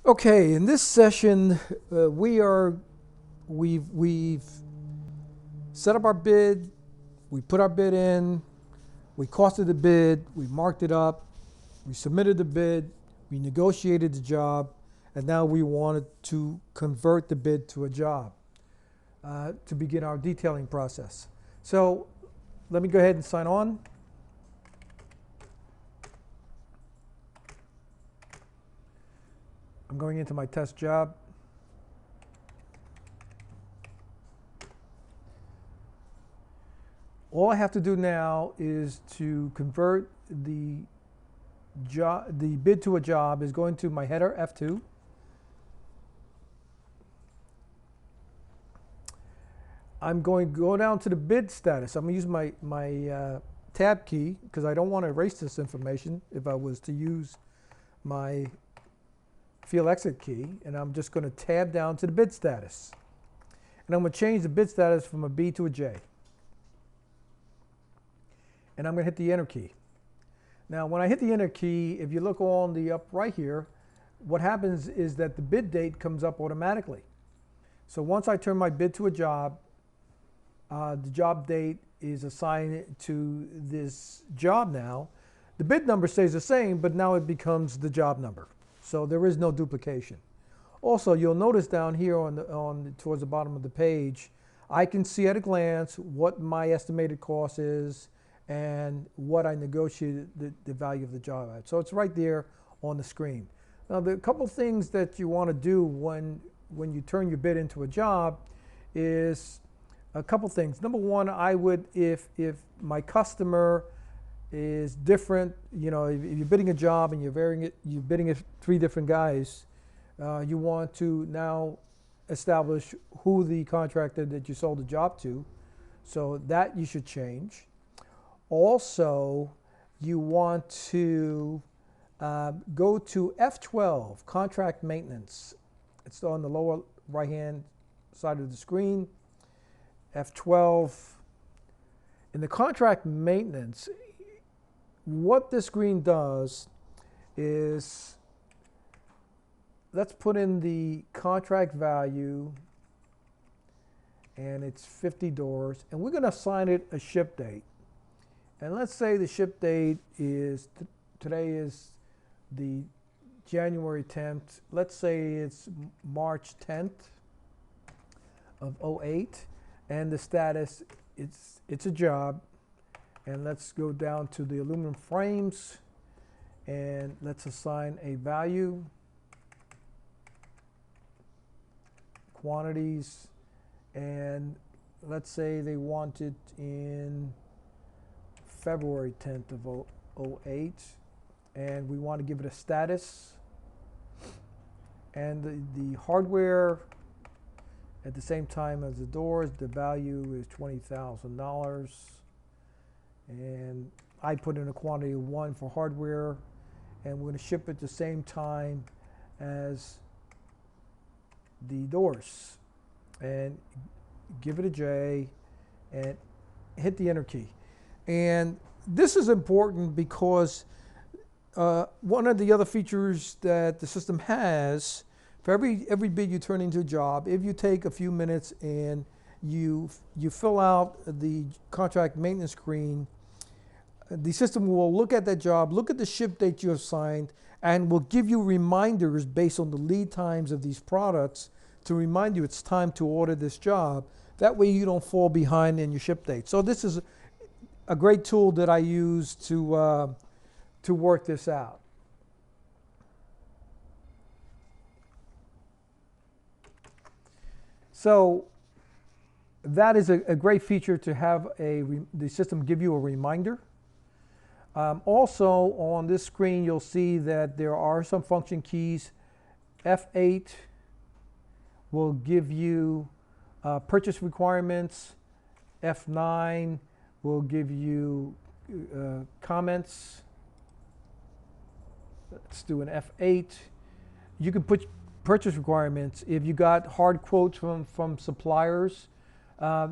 Okay, in this session, we've set up our bid, we put our bid in, we costed the bid, we marked it up, we submitted the bid, we negotiated the job, and now we wanted to convert the bid to a job to begin our detailing process. So let me go ahead and sign on. I'm going into my test job. All I have to do now is to convert the bid to a job is going to my header F2. I'm going to go down to the bid status. I'm going to use my tab key because I don't want to erase this information if I was to use my field exit key. And I'm just going to tab down to the bid status. And I'm going to change the bid status from a B to a J. And I'm going to hit the enter key. Now, when I hit the enter key, if you look on the up right here, what happens is that the bid date comes up automatically. So once I turn my bid to a job, the job date is assigned to this job now. The bid number stays the same, but now it becomes the job number. So there is no duplication. Also, you'll notice down here towards the bottom of the page, I can see at a glance what my estimated cost is and what I negotiated the value of the job at. So it's right there on the screen. Now, the couple things that you want to do when you turn your bid into a job is a couple things. Number one, I would, if my customer is different, you know, if you're bidding a job and you're bidding it 3 different guys, you want to now establish who the contractor that you sold the job to. So that you should change. Also, you want to go to F12, contract maintenance. It's on the lower right-hand side of the screen. F12. In the contract maintenance, what this screen does is, let's put in the contract value, and it's 50 doors, and we're going to assign it a ship date. And let's say the ship date is, today is the January 10th. Let's say it's March 10th of 08. And the status, it's a job. And let's go down to the aluminum frames. And let's assign a value. Quantities. And let's say they want it in February 10th of 08, and we want to give it a status. And the hardware at the same time as the doors, the value is $20,000. And I put in a quantity of 1 for hardware, and we're going to ship it the same time as the doors. And give it a J and hit the enter key. And this is important because one of the other features that the system has, for every bid you turn into a job, if you take a few minutes and you fill out the contract maintenance screen, the system will look at that job, look at the ship date you have signed, and will give you reminders based on the lead times of these products to remind you it's time to order this job. That way you don't fall behind in your ship date. So this is a great tool that I use to work this out. So that is a great feature to have the system give you a reminder. Also on this screen you'll see that there are some function keys. F8 will give you purchase requirements. F9 will give you comments. Let's do an F8. You can put purchase requirements. If you got hard quotes from suppliers,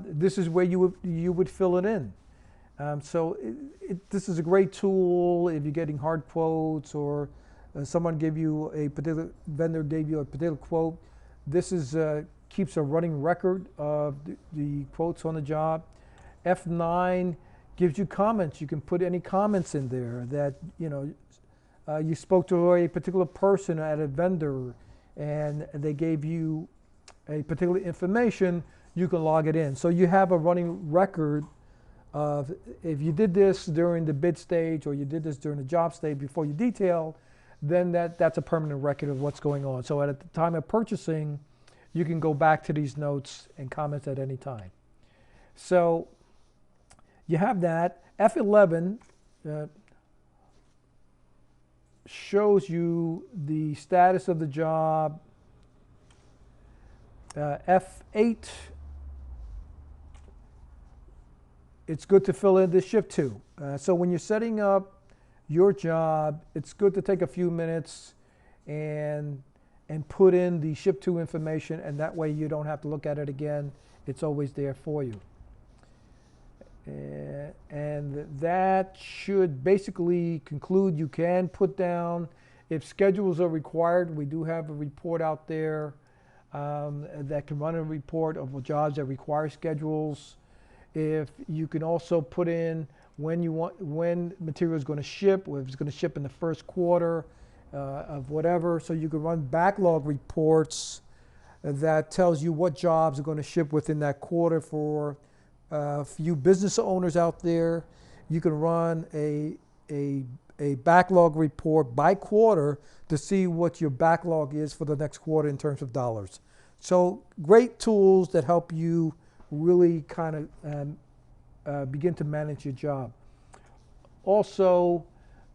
this is where you would fill it in. So this is a great tool if you're getting hard quotes or someone gave you a particular vendor gave you a particular quote. This is keeps a running record of the quotes on the job. F9 gives you comments. You can put any comments in there that you spoke to a particular person at a vendor and they gave you a particular information. You can log it in. So you have a running record of if you did this during the bid stage or you did this during the job stage before you detail, then that's a permanent record of what's going on. So at the time of purchasing, you can go back to these notes and comment at any time. So you have that. F11 shows you the status of the job. F8, it's good to fill in the shift to. So when you're setting up your job, it's good to take a few minutes and put in the ship to information, and that way you don't have to look at it again. It's always there for you. And that should basically conclude. You can put down, if schedules are required, we do have a report out there that can run a report of jobs that require schedules. If you can also put in when material is going to ship, or if it's going to ship in the first quarter of whatever, so you can run backlog reports that tells you what jobs are going to ship within that quarter. For you business owners out there, you can run a backlog report by quarter to see what your backlog is for the next quarter in terms of dollars. So great tools that help you really kind of begin to manage your job. Also,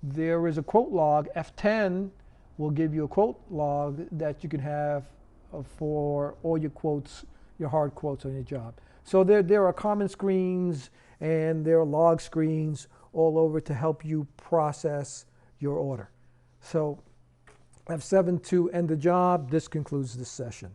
there is a quote log. F10 will give you a quote log that you can have for all your quotes, your hard quotes on your job. So there are common screens and there are log screens all over to help you process your order. So F7 to end the job. This concludes this session.